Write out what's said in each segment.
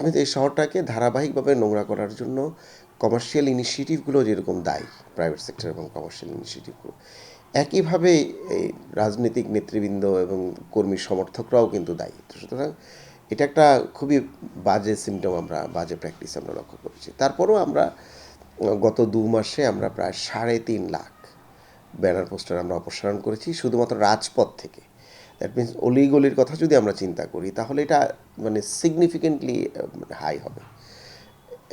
Means এই শহরটাকে ধারাবাহিকভাবে নোংরা করার জন্য কমার্শিয়াল ইনিশিয়েটিভগুলো যেরকম দায়ী, প্রাইভেট সেক্টর এবং কমার্শিয়াল ইনিশিয়েটিভগুলো, একইভাবে এই রাজনৈতিক নেতৃবৃন্দ এবং কর্মী সমর্থকরাও কিন্তু দায়ী। তো সুতরাং এটা একটা খুবই বাজে সিমটম, আমরা বাজে প্র্যাকটিস আমরা লক্ষ্য করেছি। তারপরেও আমরা গত 2 মাসে আমরা প্রায় 3.5 লাখ ব্যানার পোস্টার আমরা অপসারণ করেছি শুধুমাত্র রাজপথ থেকে। দ্যাট মিনস অলিগলির কথা যদি আমরা চিন্তা করি তাহলে এটা মানে সিগনিফিকেন্টলি হাই হবে,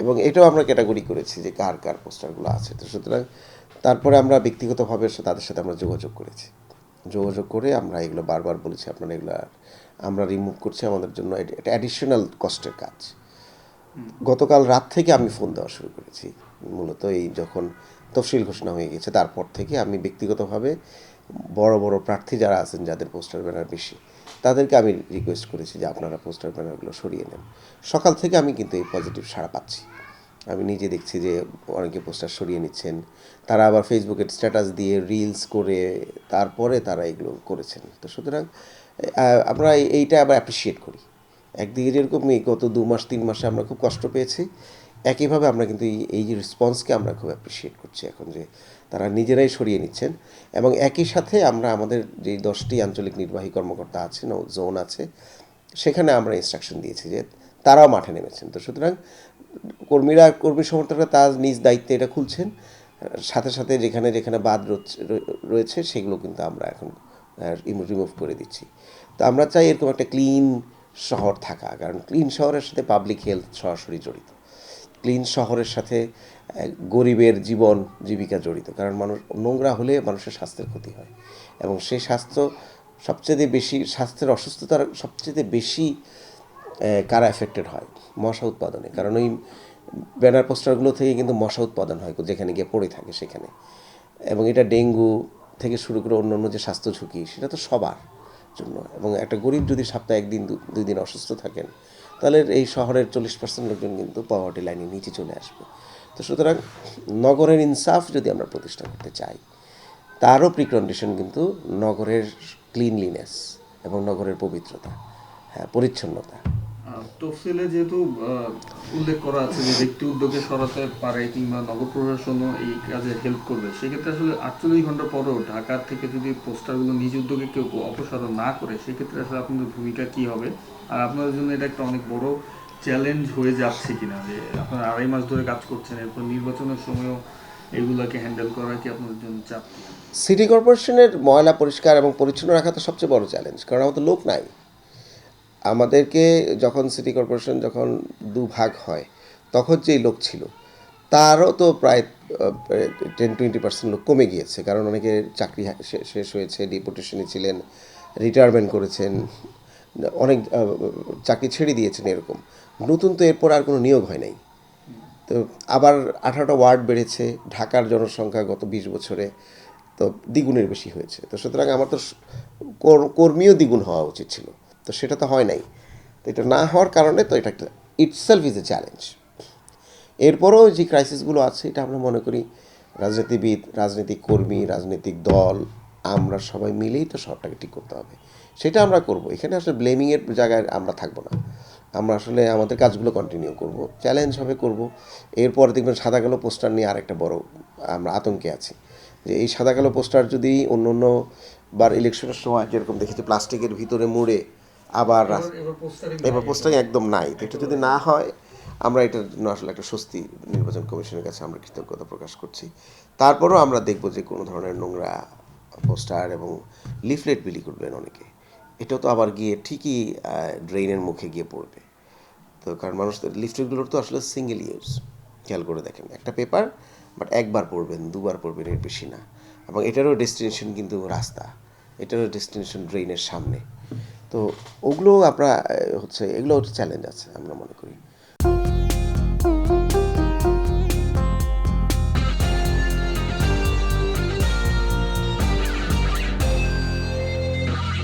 এবং এটাও আমরা ক্যাটাগরি করেছি যে কার কার পোস্টারগুলো আছে। তো সুতরাং তারপরে আমরা ব্যক্তিগতভাবে তাদের সাথে আমরা যোগাযোগ করেছি, যোগাযোগ করে আমরা এগুলো বারবার বলেছি আপনারা এগুলো আমরা রিমুভ করছি, আমাদের জন্য এটা অ্যাডিশনাল কস্টের কাজ। গতকাল রাত থেকে আমি ফোন দেওয়া শুরু করেছি, মূলত এই যখন তফসিল ঘোষণা হয়ে গেছে তারপর থেকে আমি ব্যক্তিগতভাবে বড় বড় প্রার্থী যারা আছেন যাদের পোস্টার ব্যানার বেশি তাদেরকে আমি রিকোয়েস্ট করেছি যে আপনারা পোস্টার ব্যানারগুলো সরিয়ে নেন। সকাল থেকে আমি কিন্তু এই পজিটিভ সাড়া পাচ্ছি, আমি নিজে দেখছি যে অনেকে পোস্টার সরিয়ে নিচ্ছেন, তারা আবার ফেসবুকে স্ট্যাটাস দিয়ে রিলস করে তারপরে তারা এগুলো করেছেন। তো সুতরাং আমরা এইটা আবার অ্যাপ্রিসিয়েট করি। একদিকে যেরকম এই গত 2 মাস 3 মাসে আমরা খুব কষ্ট পেয়েছি, একইভাবে আমরা কিন্তু এই যে রেসপন্সকে আমরা খুব অ্যাপ্রিসিয়েট করছি এখন, যে তারা নিজেরাই সরিয়ে নিচ্ছেন। এবং একই সাথে আমরা আমাদের যে 10টি আঞ্চলিক নির্বাহী কর্মকর্তা আছেন, জোন আছে, সেখানে আমরা ইনস্ট্রাকশন দিয়েছি যে তারাও মাঠে নেমেছেন। তো সুতরাং কর্মী সমর্থকরা তার নিজ দায়িত্বে এটা খুলছেন, সাথে সাথে যেখানে যেখানে বাদ রয়েছে সেগুলো কিন্তু আমরা এখন রিমুভ করে দিচ্ছি। তো আমরা চাই এরকম একটা ক্লিন শহর থাকা, কারণ ক্লিন শহরের সাথে পাবলিক হেলথ সরাসরি জড়িত, ক্লিন শহরের সাথে গরিবের জীবন জীবিকা জড়িত, কারণ মানুষ নোংরা হলে মানুষের স্বাস্থ্যের ক্ষতি হয়, এবং সেই স্বাস্থ্য সবচেয়ে বেশি, স্বাস্থ্যের অসুস্থতার সবচেয়ে বেশি কারা এফেক্টেড হয় মশা উৎপাদনে, কারণ ওই ব্যানার পোস্টারগুলো থেকে কিন্তু মশা উৎপাদন হয় যেখানে গিয়ে পড়ে থাকে সেখানে, এবং এটা ডেঙ্গু থেকে শুরু করে অন্য অন্য যে স্বাস্থ্য ঝুঁকি সেটা তো সবার জন্য। এবং একটা গরিব যদি সপ্তাহে 1 দিন 2 দিন অসুস্থ থাকেন তাহলে এই শহরের 40% লোকজন কিন্তু পভার্টি লাইনের নিচে চলে আসবে। তো সুতরাং নগরের ইনসাফ যদি আমরা প্রতিষ্ঠা করতে চাই তারও প্রিকন্ডিশন কিন্তু নগরের ক্লিনলিনেস এবং নগরের পবিত্রতা, হ্যাঁ, পরিচ্ছন্নতা। তফসিলে যেহেতু উল্লেখ করা আছে যে ব্যক্তি উদ্যোগে সরাতে পারে কিংবা নগর প্রশাসনও এই কাজে হেল্প করবে, সেক্ষেত্রে আসলে 48 ঘন্টা পরেও ঢাকা থেকে যদি পোস্টারগুলো নিজ উদ্যোগে কেউ অপসারণ না করে, সেক্ষেত্রে আসলে আপনাদের ভূমিকা কী হবে? আর আপনাদের জন্য এটা একটা অনেক বড় চ্যালেঞ্জ হয়ে যাচ্ছে কিনা, যে আপনারা 2.5 মাস ধরে কাজ করছেন, এরপর নির্বাচনের সময়ও এগুলোকে হ্যান্ডেল করা কি আপনাদের জন্য চাপ? সিটি কর্পোরেশনের ময়লা পরিষ্কার এবং পরিচ্ছন্ন রাখা তো সবচেয়ে বড় চ্যালেঞ্জ, কারণ আমাদের লোক নাই। আমাদেরকে যখন সিটি কর্পোরেশন যখন 2 ভাগ হয় তখন যেই লোক ছিল তারও তো প্রায় 10-20% লোক কমে গিয়েছে, কারণ অনেকে চাকরি শেষ হয়েছে, ডিপুটেশনে ছিলেন, রিটায়ারমেন্ট করেছেন, অনেক চাকরি ছেড়ে দিয়েছেন, এরকম নতুন তো এরপর আর কোনো নিয়োগ হয় নাই। তো আবার 18টা ওয়ার্ড বেড়েছে, ঢাকার জনসংখ্যা গত 20 বছরে তো দ্বিগুণের বেশি হয়েছে। তো সুতরাং আমার তো কর্মীও দ্বিগুণ হওয়া উচিত ছিল, তো সেটা তো হয় নাই। তো এটা না হওয়ার কারণে তো এটা একটা ইটসেলফ ইজ এ চ্যালেঞ্জ। এরপরও যে ক্রাইসিসগুলো আছে এটা আমরা মনে করি রাজনীতিবিদ, রাজনৈতিক কর্মী, রাজনৈতিক দল, আমরা সবাই মিলেই তো শহরটাকে ঠিক করতে হবে, সেটা আমরা করব। এখানে আসলে ব্লেমিংয়ের জায়গায় আমরা থাকবো না, আমরা আসলে আমাদের কাজগুলো কন্টিনিউ করব, চ্যালেঞ্জ হবে করব। এরপর দেখবেন সাদা কালো পোস্টার নিয়ে আরেকটা বড় আমরা আতঙ্কে আছি, যে এই সাদা কালো পোস্টার যদি অন্য অন্য বার ইলেকশনের সময় যেরকম দেখেছি প্লাস্টিকের ভিতরে মুড়ে আবার এবার পোস্টারিং একদম নাই, তো এটা যদি না হয় আমরা এটার জন্য আসলে একটা স্বস্তি নির্বাচন কমিশনের কাছে আমরা কৃতজ্ঞতা প্রকাশ করছি। তারপরও আমরা দেখব যে কোনো ধরনের নোংরা পোস্টার এবং লিফলেট বিলি করবেন অনেকে, এটাও তো আবার গিয়ে ঠিকই ড্রেইনের মুখে গিয়ে পড়বে। তো কারণ মানুষ লিফলেটগুলোর তো আসলে সিঙ্গেল ইউজ, খেয়াল করে দেখেন একটা পেপার, বাট একবার পড়বেন 2বার পড়বেন, এর বেশি না। এবং এটারও ডেস্টিনেশন কিন্তু রাস্তা, এটারও ডেস্টিনেশন ড্রেইনের সামনে। তো ওগুলো আমরা এগুলো চ্যালেঞ্জ আছে আমরা মনে করি।